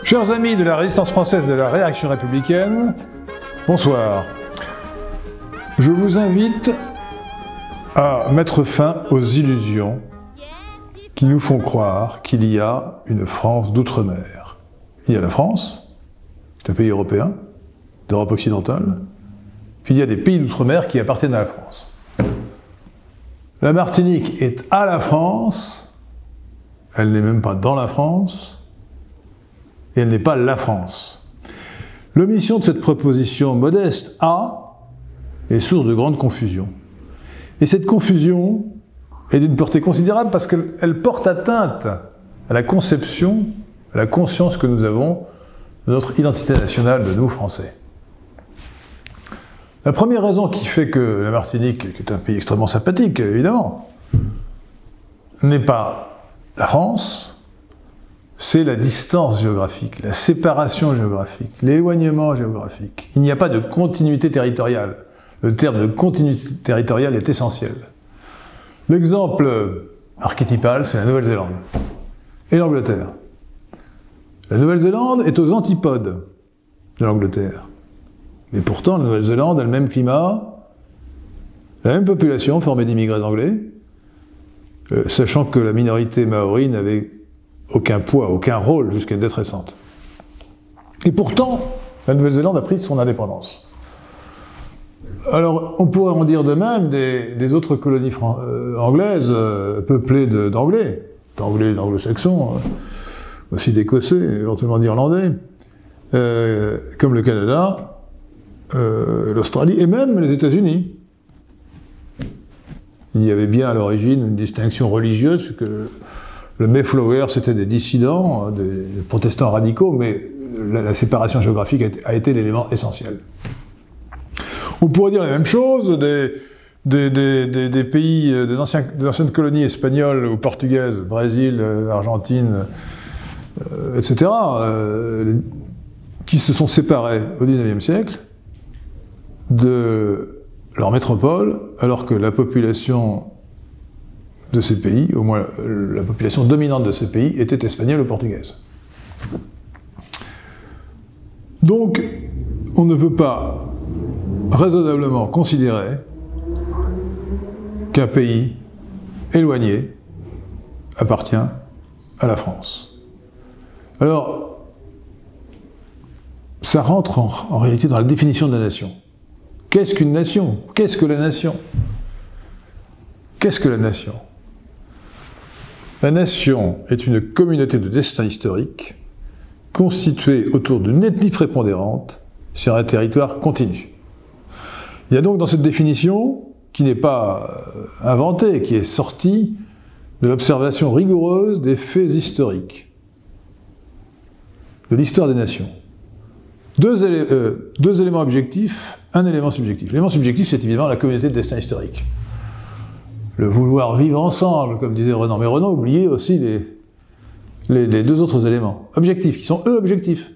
Chers amis de la résistance française et de la réaction républicaine, bonsoir. Je vous invite à mettre fin aux illusions qui nous font croire qu'il y a une France d'outre-mer. Il y a la France, c'est un pays européen, d'Europe occidentale, puis il y a des pays d'outre-mer qui appartiennent à la France. La Martinique est à la France, elle n'est même pas dans la France, et elle n'est pas la France. L'omission de cette proposition modeste est source de grande confusion. Et cette confusion est d'une portée considérable parce qu'elle porte atteinte à la conception, à la conscience que nous avons de notre identité nationale de nous, Français. La première raison qui fait que la Martinique, qui est un pays extrêmement sympathique, évidemment, n'est pas la France, c'est la distance géographique, la séparation géographique, l'éloignement géographique. Il n'y a pas de continuité territoriale. Le terme de continuité territoriale est essentiel. L'exemple archétypal, c'est la Nouvelle-Zélande et l'Angleterre. La Nouvelle-Zélande est aux antipodes de l'Angleterre. Mais pourtant, la Nouvelle-Zélande a le même climat, la même population formée d'immigrés anglais, sachant que la minorité maori n'avait aucun poids, aucun rôle jusqu'à une date récente. Et pourtant, la Nouvelle-Zélande a pris son indépendance. Alors, on pourrait en dire de même des autres colonies anglaises, peuplées d'anglais, d'anglo-saxons, aussi d'Écossais, éventuellement d'Irlandais, comme le Canada, l'Australie et même les États-Unis. Il y avait bien à l'origine une distinction religieuse, puisque le Mayflower, c'était des dissidents, des protestants radicaux, mais la séparation géographique a été l'élément essentiel. On pourrait dire la même chose des pays, des anciennes colonies espagnoles ou portugaises, Brésil, Argentine, etc., qui se sont séparés au XIXe siècle de leur métropole, alors que la population de ces pays, au moins la population dominante de ces pays, était espagnole ou portugaise. Donc, on ne peut pas raisonnablement considérer qu'un pays éloigné appartient à la France. Alors, ça rentre en réalité dans la définition de la nation. Qu'est-ce qu'une nation? Qu'est-ce que la nation? Qu'est-ce que la nation? La nation est une communauté de destin historique constituée autour d'une ethnie prépondérante sur un territoire continu. Il y a donc dans cette définition, qui n'est pas inventée, qui est sortie de l'observation rigoureuse des faits historiques, de l'histoire des nations, deux éléments objectifs, un élément subjectif. L'élément subjectif, c'est évidemment la communauté de destin historique. Le vouloir vivre ensemble, comme disait Renan. Mais Renan oubliait aussi les deux autres éléments objectifs, qui sont eux objectifs.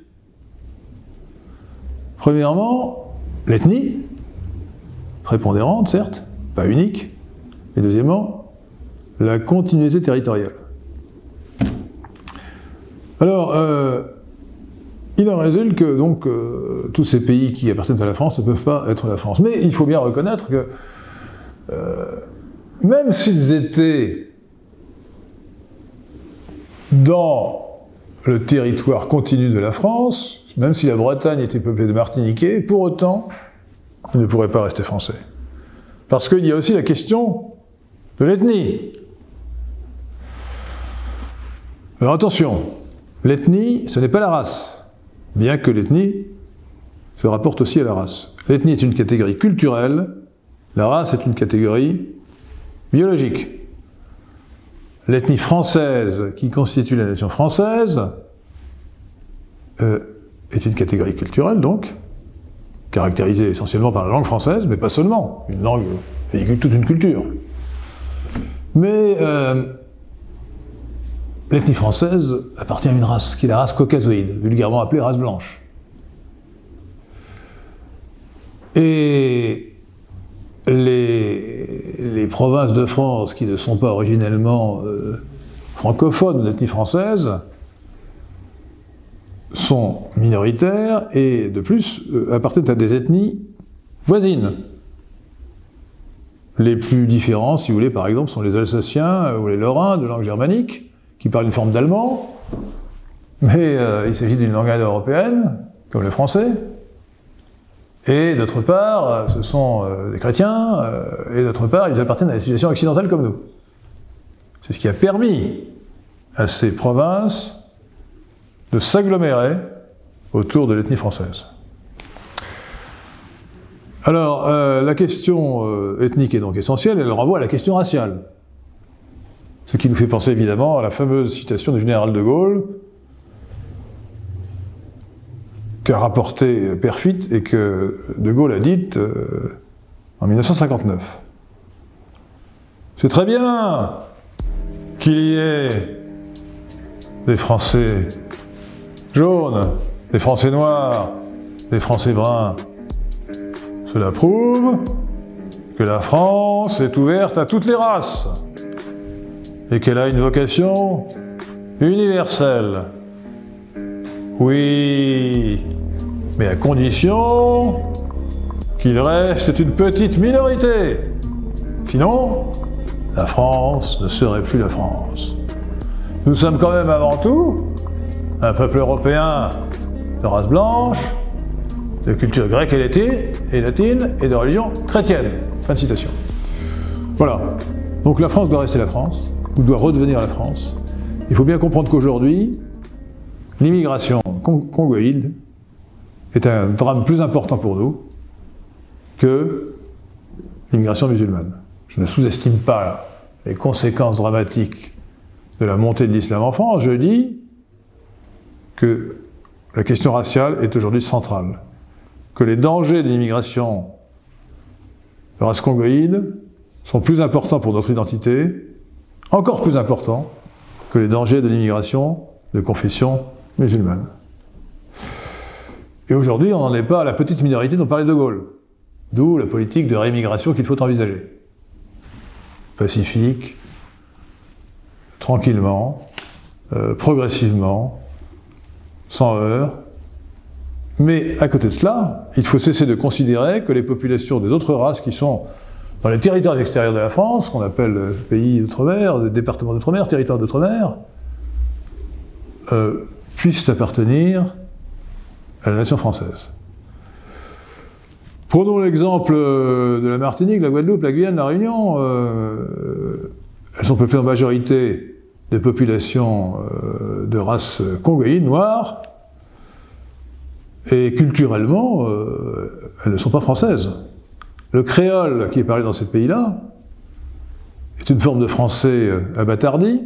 Premièrement, l'ethnie, prépondérante, certes, pas unique. Et deuxièmement, la continuité territoriale. Alors, il en résulte que donc tous ces pays qui appartiennent à la France ne peuvent pas être la France. Mais il faut bien reconnaître que même s'ils étaient dans le territoire continu de la France, même si la Bretagne était peuplée de Martiniquais, pour autant, ils ne pourraient pas rester français. Parce qu'il y a aussi la question de l'ethnie. Alors attention, l'ethnie, ce n'est pas la race, bien que l'ethnie se rapporte aussi à la race. L'ethnie est une catégorie culturelle, la race est une catégorie biologique. L'ethnie française qui constitue la nation française est une catégorie culturelle, donc, caractérisée essentiellement par la langue française, mais pas seulement. Une langue véhicule toute une culture. Mais l'ethnie française appartient à une race, qui est la race caucasoïde, vulgairement appelée race blanche. Et les provinces de France qui ne sont pas originellement francophones de l'ethnie française sont minoritaires et, de plus, appartiennent à des ethnies voisines. Les plus différents, si vous voulez, par exemple, sont les Alsaciens ou les Lorrains de langue germanique, qui parlent une forme d'allemand, mais il s'agit d'une langue indo-européenne, comme le français. Et d'autre part, ce sont des chrétiens, et d'autre part, ils appartiennent à la civilisation occidentale comme nous. C'est ce qui a permis à ces provinces de s'agglomérer autour de l'ethnie française. Alors, la question ethnique est donc essentielle, elle renvoie à la question raciale. Ce qui nous fait penser évidemment à la fameuse citation du général de Gaulle, qu'a rapporté Perfit et que de Gaulle a dite en 1959. C'est très bien qu'il y ait des Français jaunes, des Français noirs, des Français bruns. Cela prouve que la France est ouverte à toutes les races et qu'elle a une vocation universelle. Oui, mais à condition qu'il reste une petite minorité. Sinon, la France ne serait plus la France. Nous sommes quand même avant tout un peuple européen de race blanche, de culture grecque et latine et de religion chrétienne. Fin de citation. Voilà. Donc la France doit rester la France, ou doit redevenir la France. Il faut bien comprendre qu'aujourd'hui, l'immigration congoïde est un drame plus important pour nous que l'immigration musulmane. Je ne sous-estime pas les conséquences dramatiques de la montée de l'islam en France. Je dis que la question raciale est aujourd'hui centrale, que les dangers de l'immigration de race congoïde sont plus importants pour notre identité, encore plus importants que les dangers de l'immigration de confession musulmane. Et aujourd'hui, on n'en est pas à la petite minorité dont parlait de Gaulle, d'où la politique de réimmigration qu'il faut envisager. Pacifique, tranquillement, progressivement, sans heurts. Mais à côté de cela, il faut cesser de considérer que les populations des autres races qui sont dans les territoires extérieurs de la France, qu'on appelle pays d'outre-mer, départements d'outre-mer, territoires d'outre-mer, puissent appartenir à la nation française. Prenons l'exemple de la Martinique, la Guadeloupe, la Guyane, la Réunion. Elles sont peuplées en majorité de populations de race congoïde, noire, et culturellement, elles ne sont pas françaises. Le créole qui est parlé dans ces pays-là est une forme de français abattardi,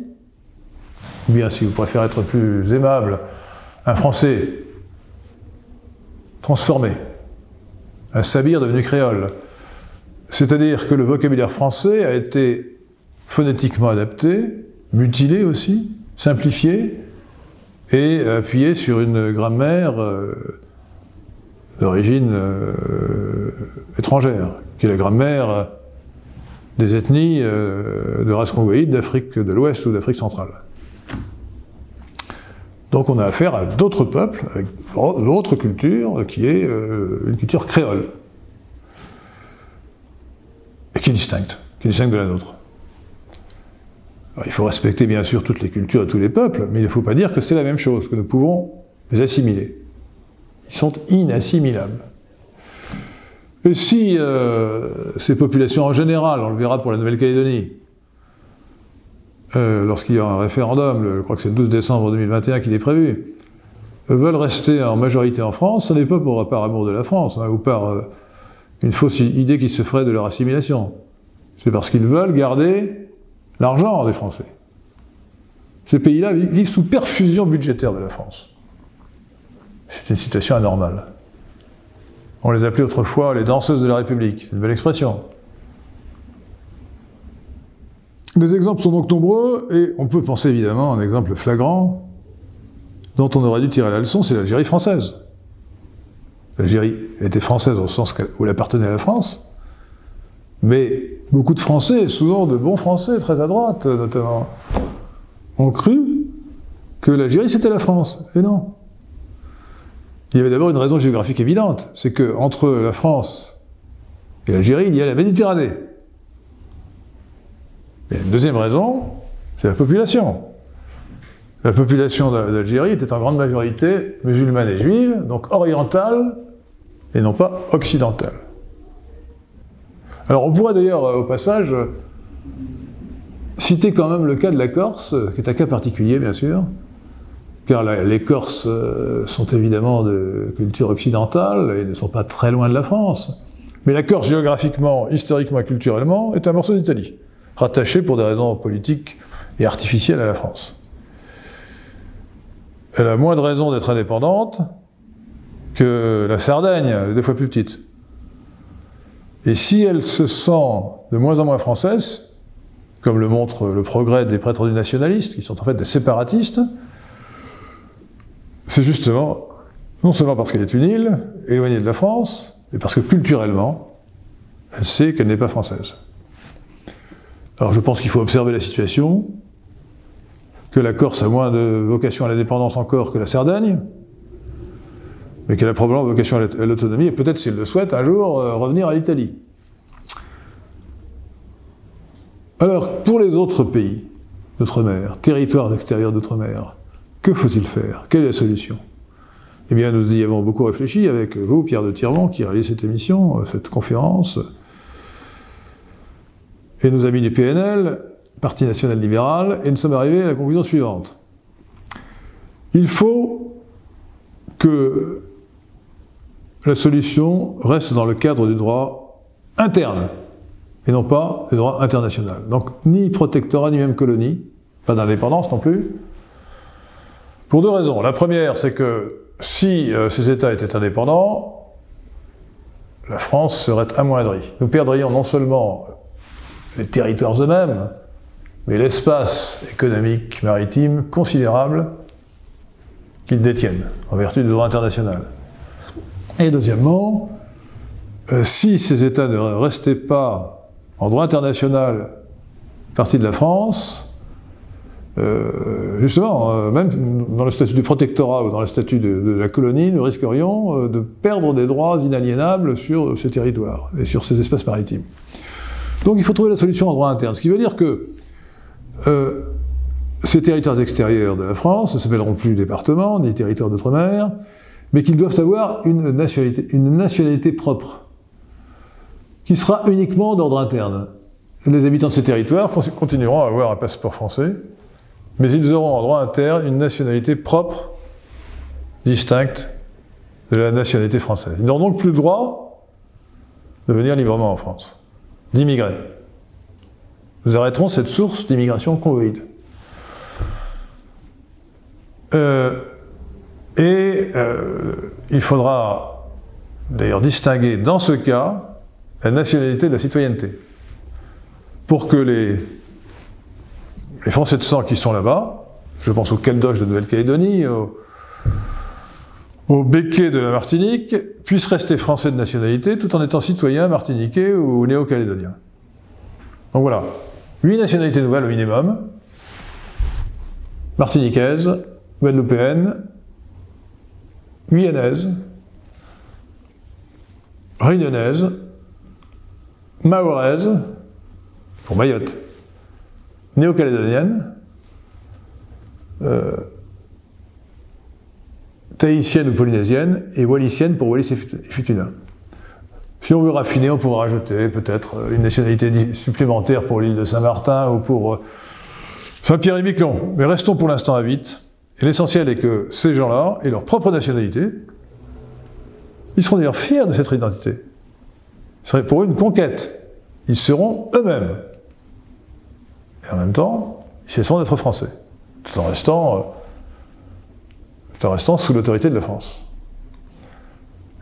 ou bien, si vous préférez être plus aimable, un français transformé, un sabir devenu créole. C'est-à-dire que le vocabulaire français a été phonétiquement adapté, mutilé aussi, simplifié, et appuyé sur une grammaire d'origine étrangère, qui est la grammaire des ethnies de race congoïde d'Afrique de l'Ouest ou d'Afrique centrale. Donc on a affaire à d'autres peuples, avec d'autres cultures, qui est une culture créole, et qui est distincte de la nôtre. Alors, il faut respecter bien sûr toutes les cultures et tous les peuples, mais il ne faut pas dire que c'est la même chose, que nous pouvons les assimiler. Ils sont inassimilables. Et si ces populations en général, on le verra pour la Nouvelle-Calédonie, lorsqu'il y a un référendum, je crois que c'est le 12 décembre 2021 qu'il est prévu, veulent rester en majorité en France, ce n'est pas par amour de la France, hein, ou par une fausse idée qui se ferait de leur assimilation. C'est parce qu'ils veulent garder l'argent des Français. Ces pays-là vivent sous perfusion budgétaire de la France. C'est une situation anormale. On les appelait autrefois les danseuses de la République. C'est une belle expression. Les exemples sont donc nombreux, et on peut penser évidemment à un exemple flagrant dont on aurait dû tirer la leçon, c'est l'Algérie française. L'Algérie était française au sens où elle appartenait à la France, mais beaucoup de Français, souvent de bons Français, très à droite notamment, ont cru que l'Algérie c'était la France. Et non. Il y avait d'abord une raison géographique évidente, c'est qu'entre la France et l'Algérie, il y a la Méditerranée. Et une deuxième raison, c'est la population. La population d'Algérie était en grande majorité musulmane et juive, donc orientale et non pas occidentale. Alors on pourrait d'ailleurs, au passage, citer quand même le cas de la Corse, qui est un cas particulier bien sûr, car les Corses sont évidemment de culture occidentale et ne sont pas très loin de la France. Mais la Corse, géographiquement, historiquement et culturellement, est un morceau d'Italie, rattaché pour des raisons politiques et artificielles à la France. Elle a moins de raisons d'être indépendante que la Sardaigne, elle est 2 fois plus petite. Et si elle se sent de moins en moins française, comme le montre le progrès des prêtres du nationalistes, qui sont en fait des séparatistes, c'est justement, non seulement parce qu'elle est une île, éloignée de la France, mais parce que culturellement, elle sait qu'elle n'est pas française. Alors je pense qu'il faut observer la situation, que la Corse a moins de vocation à l'indépendance encore que la Sardaigne, mais qu'elle a probablement vocation à l'autonomie, et peut-être, s'il le souhaite, un jour, revenir à l'Italie. Alors, pour les autres pays d'outre-mer, territoires extérieurs d'outre-mer, que faut-il faire? Quelle est la solution? Eh bien, nous y avons beaucoup réfléchi avec vous, Pierre de Tirmont, qui réalise cette émission, cette conférence, et nos amis du PNL, Parti national libéral, et nous sommes arrivés à la conclusion suivante. Il faut que la solution reste dans le cadre du droit interne, et non pas du droit international. Donc, ni protectorat, ni même colonie, pas d'indépendance non plus, pour 2 raisons. La première, c'est que si ces États étaient indépendants, la France serait amoindrie. Nous perdrions non seulement les territoires eux-mêmes, mais l'espace économique maritime considérable qu'ils détiennent, en vertu du droit international. Et deuxièmement, si ces États ne restaient pas en droit international partie de la France, justement, même dans le statut du protectorat ou dans le statut de la colonie, nous risquerions de perdre des droits inaliénables sur ces territoires et sur ces espaces maritimes. Donc il faut trouver la solution en droit interne, ce qui veut dire que ces territoires extérieurs de la France ne s'appelleront plus départements, ni territoires d'outre-mer, mais qu'ils doivent avoir une nationalité propre, qui sera uniquement d'ordre interne. Les habitants de ces territoires continueront à avoir un passeport français, mais ils auront en droit interne une nationalité propre, distincte de la nationalité française. Ils n'auront donc plus le droit de venir librement en France, d'immigrer. Nous arrêterons cette source d'immigration convoïde. Il faudra d'ailleurs distinguer dans ce cas la nationalité de la citoyenneté. Pour que les Français de sang qui sont là-bas, je pense aux Caldoches de Nouvelle-Calédonie, aux Békés de la Martinique, puissent rester français de nationalité tout en étant citoyens martiniquais ou néo-calédoniens. Donc voilà, 8 nationalités nouvelles au minimum, martiniquaise, guadeloupéenne, guyanaise, réunionnaise, mahoraise, pour Mayotte, néo-calédonienne, tahitienne ou polynésienne, et wallisienne pour Wallis et Futuna. Si on veut raffiner, on pourra rajouter peut-être une nationalité supplémentaire pour l'île de Saint-Martin ou pour Saint-Pierre-et-Miquelon. Mais restons pour l'instant à 8. Et l'essentiel est que ces gens-là aient leur propre nationalité. Ils seront d'ailleurs fiers de cette identité. Ce serait pour eux une conquête. Ils seront eux-mêmes. Et en même temps, ils cesseront d'être français, tout en restant sous l'autorité de la France.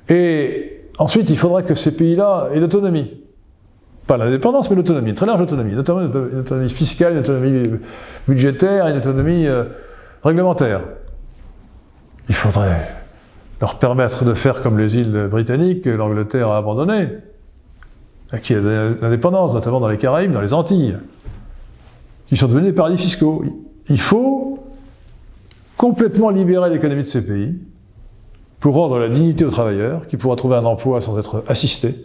Et ensuite, il faudra que ces pays-là aient l'autonomie. Pas l'indépendance, mais l'autonomie, une très large autonomie, notamment une autonomie fiscale, une autonomie budgétaire, une autonomie réglementaire. Il faudrait leur permettre de faire comme les îles britanniques que l'Angleterre a abandonnées, à qui a donné l'indépendance, notamment dans les Caraïbes, dans les Antilles, qui sont devenus des paradis fiscaux. Il faut complètement libérer l'économie de ces pays pour rendre la dignité aux travailleurs, qui pourra trouver un emploi sans être assisté,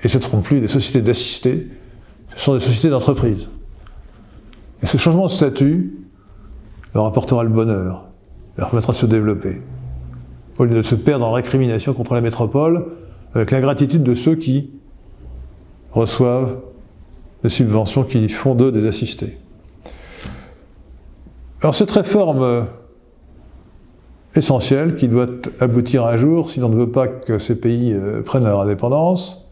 et ce ne seront plus des sociétés d'assistés, ce sont des sociétés d'entreprise. Et ce changement de statut leur apportera le bonheur, leur permettra de se développer, au lieu de se perdre en récrimination contre la métropole, avec l'ingratitude de ceux qui reçoivent des subventions qui font d'eux des assistés. Alors cette réforme essentielle, qui doit aboutir un jour, si l'on ne veut pas que ces pays prennent leur indépendance,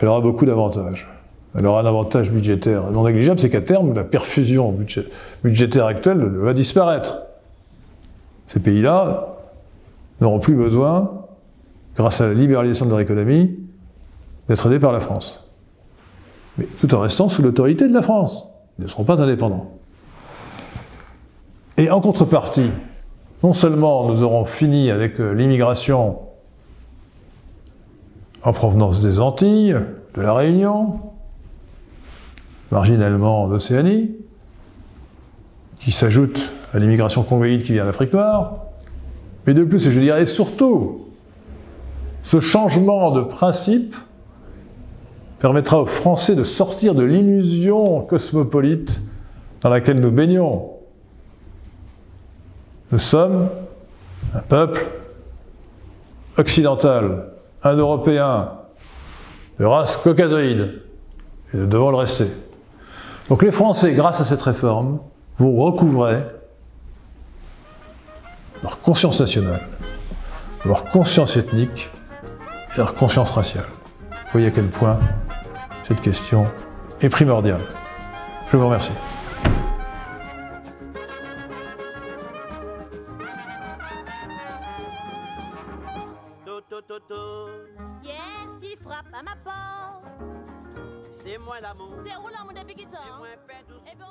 elle aura beaucoup d'avantages. Elle aura un avantage budgétaire non négligeable, c'est qu'à terme, la perfusion budgétaire actuelle va disparaître. Ces pays-là n'auront plus besoin, grâce à la libéralisation de leur économie, d'être aidés par la France. Mais tout en restant sous l'autorité de la France. Ils ne seront pas indépendants. Et en contrepartie, non seulement nous aurons fini avec l'immigration en provenance des Antilles, de la Réunion, marginalement d'Océanie, qui s'ajoute à l'immigration congoïde qui vient d'Afrique noire, mais de plus, et je dirais surtout, ce changement de principe permettra aux Français de sortir de l'illusion cosmopolite dans laquelle nous baignons. Nous sommes un peuple occidental, indo-européen, de race caucasoïde, et nous devons le rester. Donc les Français, grâce à cette réforme, vont recouvrer leur conscience nationale, leur conscience ethnique et leur conscience raciale. Vous voyez à quel point cette question est primordiale. Je vous remercie. Yes, qui frappe à ma porte. C'est moi l'amour. C'est roulant mon depuis qui tord. Et bon,